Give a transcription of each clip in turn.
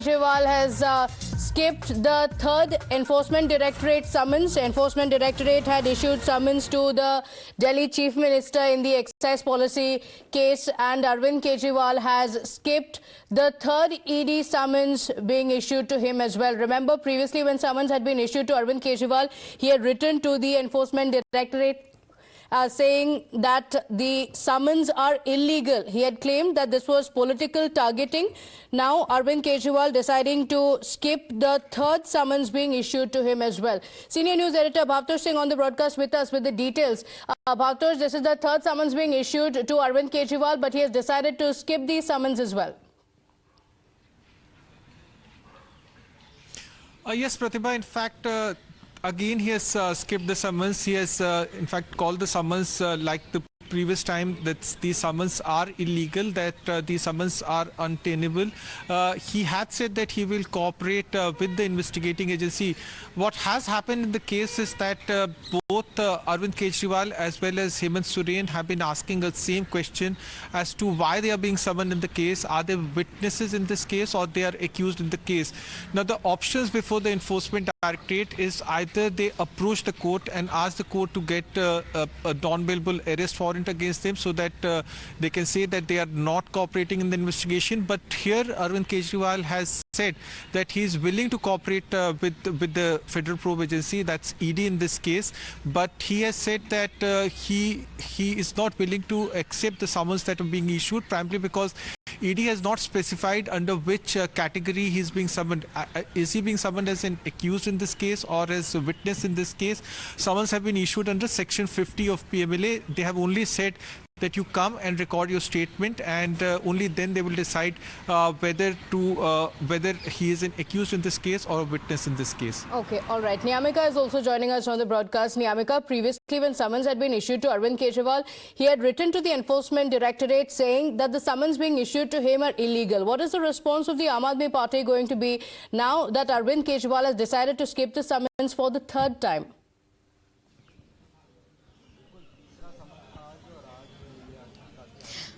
Kejriwal has skipped the third Enforcement Directorate summons. Enforcement Directorate had issued summons to the Delhi Chief Minister in the Excise Policy Case, and Arvind Kejriwal has skipped the third ED summons being issued to him as well. Remember, previously when summons had been issued to Arvind Kejriwal, he had written to the Enforcement Directorate saying that the summons are illegal. He had claimed that this was political targeting. Now, Arvind Kejriwal deciding to skip the third summons being issued to him as well. Senior News Editor Bhavtosh Singh on the broadcast with us with the details. Bhavtosh, this is the third summons being issued to Arvind Kejriwal, but he has decided to skip these summons as well. Yes, Pratibha, in fact, again, he has skipped the summons. He has, in fact, called the summons like the previous time that these summons are illegal, that these summons are untenable. He had said that he will cooperate with the investigating agency. What has happened in the case is that both Arvind Kejriwal as well as Hemant Soren have been asking the same question as to why they are being summoned in the case. Are they witnesses in this case or they are accused in the case? Now, the options before the Enforcement Directorate is either they approach the court and ask the court to get a non-bailable arrest warrant against them so that they can say that they are not cooperating in the investigation. But here Arvind Kejriwal has said that he is willing to cooperate with the Federal Probe Agency, that's ED in this case, but he has said that he is not willing to accept the summons that are being issued, primarily because ED has not specified under which category he is being summoned. Is he being summoned as an accused in this case or as a witness in this case? Summons have been issued under Section 50 of PMLA. They have only said that you come and record your statement, and only then they will decide whether he is an accused in this case or a witness in this case. Okay, all right. Niyamika is also joining us on the broadcast. Niyamika, previously when summons had been issued to Arvind Kejriwal, he had written to the Enforcement Directorate saying that the summons being issued to him are illegal. What is the response of the Aam Aadmi Party going to be now that Arvind Kejriwal has decided to skip the summons for the third time?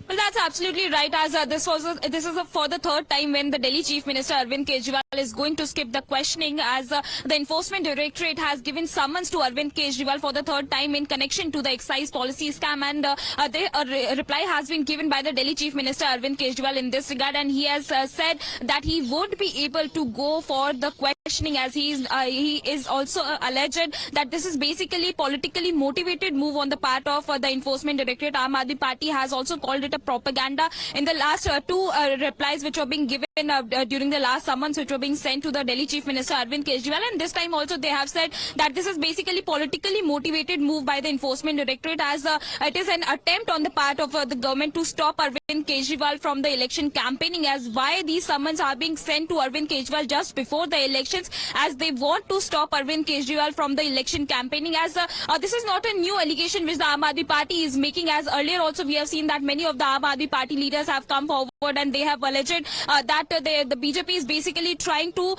Well, that's absolutely right, as this is for the third time when the Delhi Chief Minister Arvind Kejriwal is going to skip the questioning, as the Enforcement Directorate has given summons to Arvind Kejriwal for the third time in connection to the excise policy scam, and a reply has been given by the Delhi Chief Minister Arvind Kejriwal in this regard, and he has said that he would be able to go for the questioning, as he is also alleged that this is basically politically motivated move on the part of the Enforcement Directorate. Aam Aadmi Party has also called it a propaganda in the last two replies which were being given during the last summons which were being sent to the Delhi Chief Minister Arvind Kejriwal, and this time also they have said that this is basically politically motivated move by the Enforcement Directorate, as it is an attempt on the part of the government to stop Arvind Kejriwal from the election campaigning, as why these summons are being sent to Arvind Kejriwal just before the elections, as they want to stop Arvind Kejriwal from the election campaigning, as this is not a new allegation which the Aam Aadmi Party is making, as earlier also we have seen that many of the Aam Aadmi Party leaders have come forward and they have alleged that the BJP is basically trying to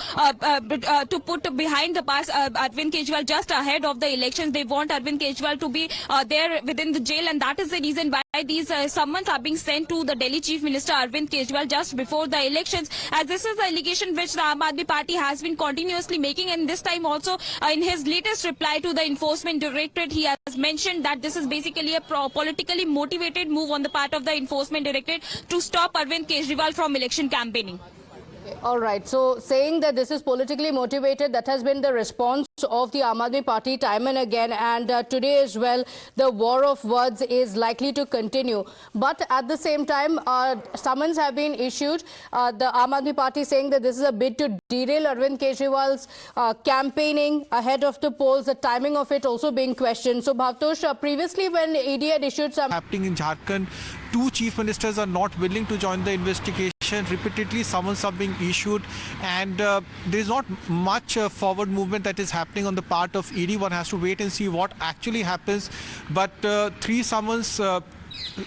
put behind the bars Arvind Kejriwal just ahead of the elections. They want Arvind Kejriwal to be there within the jail, and that is the reason why these summons are being sent to the Delhi Chief Minister Arvind Kejriwal just before the elections, as this is the allegation which the Aam Aadmi Party has been continuously making, and this time also in his latest reply to the Enforcement Directorate, he has mentioned that this is basically a politically motivated move on the part of the Enforcement Directorate to stop Arvind Kejriwal from election campaigning. All right. So saying that this is politically motivated, that has been the response of the Aam Aadmi Party time and again. And today as well, the war of words is likely to continue. But at the same time, summons have been issued. The Aam Aadmi Party saying that this is a bid to derail Arvind Kejriwal's campaigning ahead of the polls. The timing of it also being questioned. So Bhavtosh, previously when ED had issued some... Happening in Jharkhand, two chief ministers are not willing to join the investigation. Repeatedly summons are being issued, and there is not much forward movement that is happening on the part of ED. One has to wait and see what actually happens. But three summons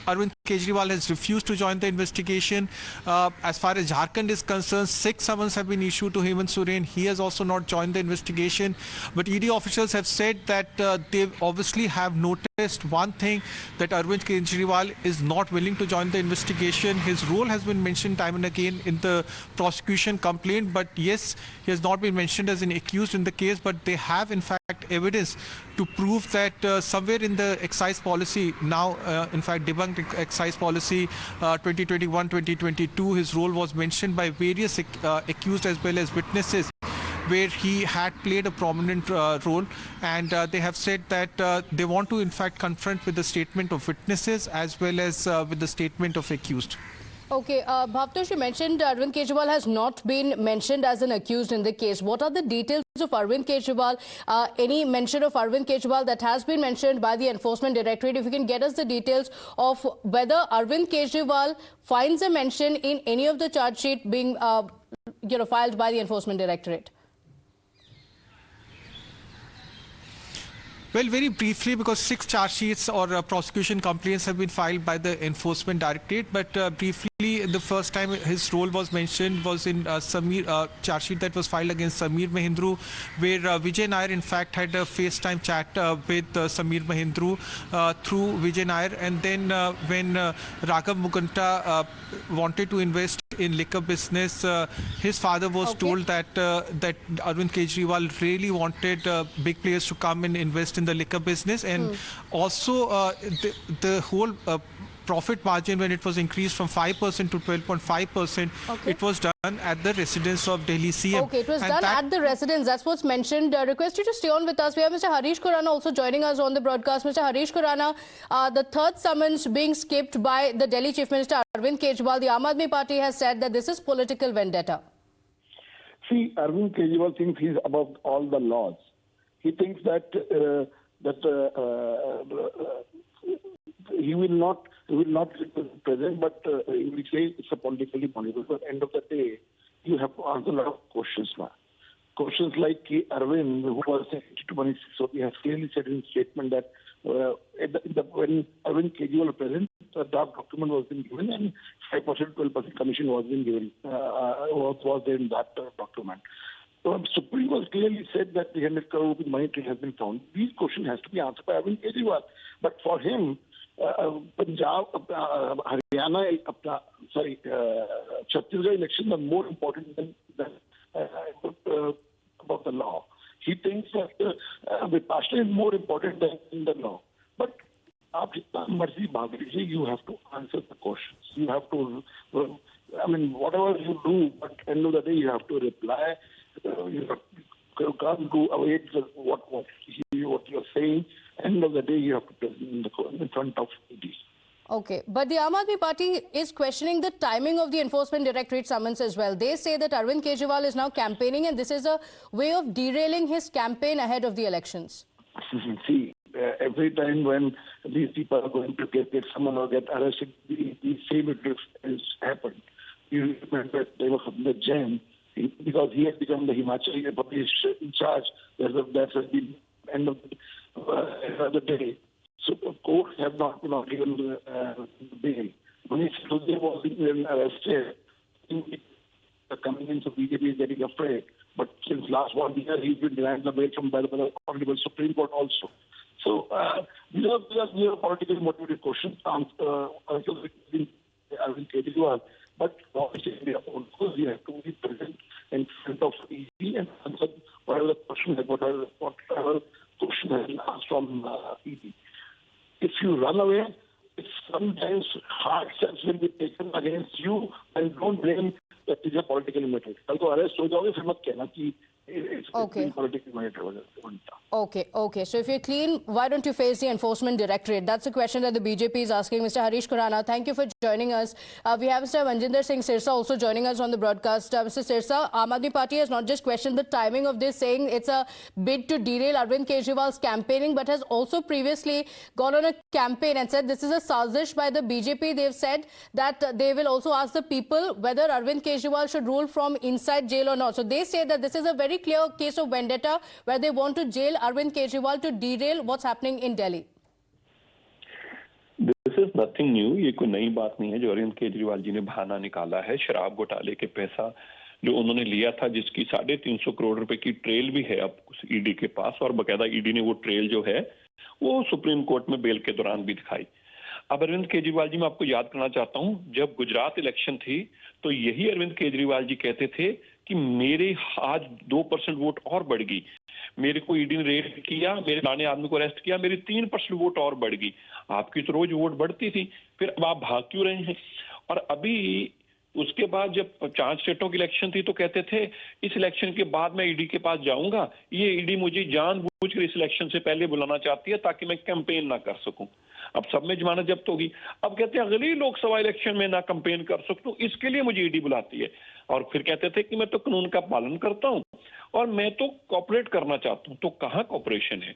Arvind Kejriwal has refused to join the investigation. As far as Jharkhand is concerned, 6 summons have been issued to Hemant Soren. He has also not joined the investigation. But ED officials have said that they obviously have noticed one thing, that Arvind Kejriwal is not willing to join the investigation. His role has been mentioned time and again in the prosecution complaint, but yes, he has not been mentioned as an accused in the case, but they have in fact evidence to prove that somewhere in the excise policy, now in fact debunked excise policy 2021-2022, his role was mentioned by various accused as well as witnesses, where he had played a prominent role, and they have said that they want to in fact confront with the statement of witnesses as well as with the statement of accused. Okay, Bhavtosh, you mentioned Arvind Kejriwal has not been mentioned as an accused in the case. What are the details of Arvind Kejriwal? Any mention of Arvind Kejriwal that has been mentioned by the Enforcement Directorate? If you can get us the details of whether Arvind Kejriwal finds a mention in any of the charge sheet being filed by the Enforcement Directorate. Well, very briefly, because 6 charge sheets or prosecution complaints have been filed by the Enforcement Directorate, but briefly, the first time his role was mentioned was in Samir charge sheet that was filed against Samir Mahindru, where Vijay Nair in fact had a FaceTime chat with Samir Mahindru through Vijay Nair, and then when Raghav Muganta wanted to invest in liquor business, his father was told that that Arvind Kejriwal really wanted big players to come and invest in the liquor business, and also the whole profit margin, when it was increased from 5% to 12.5%, it was done at the residence of Delhi CM. Okay, it was done at the residence. That's what's mentioned. Request you to stay on with us. We have Mr. Harish Khurana also joining us on the broadcast. Mr. Harish Khurana, the third summons being skipped by the Delhi Chief Minister Arvind Kejriwal. The Aam Aadmi Party has said that this is political vendetta. See, Arvind Kejriwal thinks he's above all the laws. He thinks that he will not present, but he will say it's a politically motivated. But at the end of the day, you have to answer a lot of questions now. Questions like Arvind, who was 22, so he has clearly said in his statement that when Arvind Kejriwal was present, the draft document was being given and 5%, 12% commission was being given, was there in that document. So Supreme Court clearly said that the 100 crore rupee money tree has been found. These questions has to be answered by Arvind Kejriwal. But for him, Punjab, Haryana, Chhattisgarh elections are more important than about the law. He thinks that Vipassana is more important than the law. But you have to answer the questions. You have to, whatever you do, but at the end of the day, you have to reply. You can't go away with what you're saying. End of the day, you have to present in front of ED. Okay, but the Aam Aadmi Party is questioning the timing of the Enforcement Directorate summons as well. They say that Arvind Kejriwal is now campaigning and this is a way of derailing his campaign ahead of the elections. See, every time when these people are going to get someone or get arrested, the same has happened. You remember they were from the Jain, because he has become the Himachal Pradesh in charge. That's the end of the day. So the court have not given the bail. When he was arrested, the convenience of BJP is getting afraid. But since last 1 year, he's been denied the bail by the Honorable Supreme Court also. So these are politically motivated questions answered Arvind Kejriwal. But obviously, you have to be present in front of ED and answer whatever question has been asked from ED. If you run away, if sometimes hard steps will be taken against you, and don't blame that it is a political matter. Also, arrest हो जाओगे फिर मत कहना कि it's political matter. Okay. So if you're clean, why don't you face the Enforcement Directorate? That's a question that the BJP is asking. Mr. Harish Khurana, thank you for joining us. We have Mr. Manjinder Singh Sirsa also joining us on the broadcast. Mr. Sirsa, Aam Aadmi Party has not just questioned the timing of this, saying it's a bid to derail Arvind Kejriwal's campaigning, but has also previously gone on a campaign and said this is a sazish by the BJP. They've said that they will also ask the people whether Arvind Kejriwal should rule from inside jail or not. So they say that this is a very clear case of vendetta where they want to jail Arvind Kejriwal to derail what's happening in Delhi. This this is nothing new, ये कोई नई बात नहीं है जो अरविंद केजरीवाल जी ने बहाना निकाला है। शराब घोटाले के पैसा जो उन्होंने लिया था, जिसकी 350 करोड़ रुपए की ट्रेल भी है अब ईडी के पास, और बकायदा ईडी ने वो ट्रेल जो है वो सुप्रीम कोर्ट में बेल के दौरान भी दिखाई। अब अरविंद केजरीवाल जी, मैं आपको याद करना चाहता हूं, जब गुजरात इलेक्शन थी तो यही अरविंद केजरीवाल जी कहते थे कि मेरे आज 2% वोट और बढ़ गई, मेरे को ईडी ने रेड किया, मेरे पुराने आदमी को अरेस्ट किया, मेरी 3% वोट और बढ़ गई। आपकी तो रोज वोट बढ़ती थी, फिर अब आप भाग क्यों रहे हैं? और अभी उसके बाद जब 4 स्टेटों की इलेक्शन थी तो कहते थे इस इलेक्शन के बाद मैं ईडी के पास जाऊंगा, ये ईडी मुझे जानबूझकर इस इलेक्शन से पहले बुलाना चाहती है ताकि मैं कैंपेन ना कर सकूं। अब सब में जमानत जब्त होगी, अब कहते हैं अगली लोकसभा इलेक्शन में ना कैंपेन कर सकूं, इसके लिए मुझे ईडी बुलाती है। और फिर कहते थे कि मैं तो कानून का पालन करता हूं और मैं तो कॉपरेट करना चाहता हूं। तो कहां कॉपरेशन है?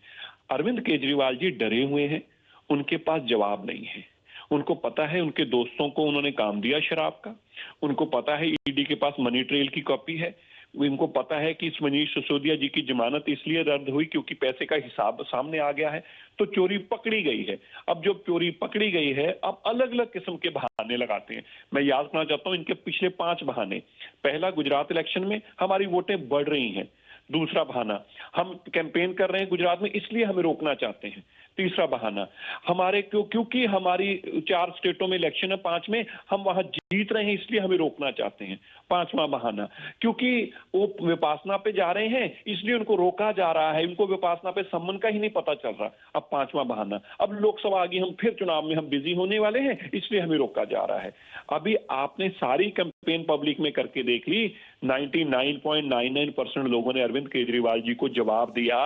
अरविंद केजरीवाल जी डरे हुए हैं, उनके पास जवाब नहीं है। उनको पता है उनके दोस्तों को उन्होंने काम दिया शराब का, उनको पता है ईडी के पास मनी ट्रेल की कॉपी है, इनको पता है कि इस मनीष सिसोदिया जी की जमानत इसलिए रद्द हुई क्योंकि पैसे का हिसाब सामने आ गया है, तो चोरी पकड़ी गई है। अब जब चोरी पकड़ी गई है, अब अलग अलग किस्म के बहाने लगाते हैं। मैं याद करना चाहता हूं इनके पिछले 5 बहाने। पहला, गुजरात इलेक्शन में हमारी वोटें बढ़ रही हैं। दूसरा बहाना, हम कैंपेन कर रहे हैं गुजरात में इसलिए हमें रोकना चाहते हैं। तीसरा बहाना, हमारे क्योंकि हमारी 4 स्टेटों में इलेक्शन है, 5 में हम वहां जीत रहे हैं इसलिए हमें रोकना चाहते हैं। 5वां बहाना, क्योंकि वो विपासना पे जा रहे हैं इसलिए उनको रोका जा रहा है, उनको विपासना पे सम्मन का ही नहीं पता चल रहा। अब 5वां बहाना, अब लोकसभा आ गई, हम फिर चुनाव में हम बिजी होने वाले हैं इसलिए हमें रोका जा रहा है। अभी आपने सारी कैंपेन पब्लिक में करके देख ली, 99.99% लोगों ने अरविंद केजरीवाल जी को जवाब दिया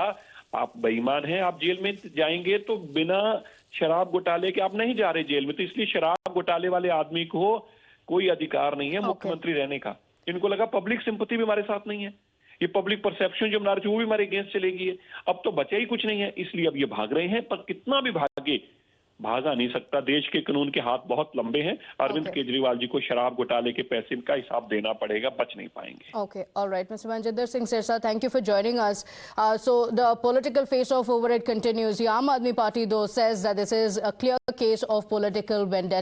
आप बेईमान हैं, आप जेल में जाएंगे तो बिना शराब घोटाले के आप नहीं जा रहे जेल में। तो इसलिए शराब घोटाले वाले आदमी को कोई अधिकार नहीं है मुख्यमंत्री रहने का। इनको लगा पब्लिक सिंपैथी भी हमारे साथ नहीं है, ये पब्लिक परसेप्शन जो बना रहे थे वो भी हमारे अगेंस्ट चलेगी है। अब तो बचा ही कुछ नहीं है, इसलिए अब ये भाग रहे हैं। पर कितना भी भागे, भागा नहीं सकता। देश के कानून के हाथ बहुत लंबे हैं। अरविंद केजरीवाल जी को शराब घोटाले के पैसे का हिसाब देना पड़ेगा, बच नहीं पाएंगे। Okay, all right, Mr. Manjinder Singh Sirsa, thank you for joining us. So the political face-off over it continues. The Aam Aadmi Party, though, says that this is a clear case of political vendetta.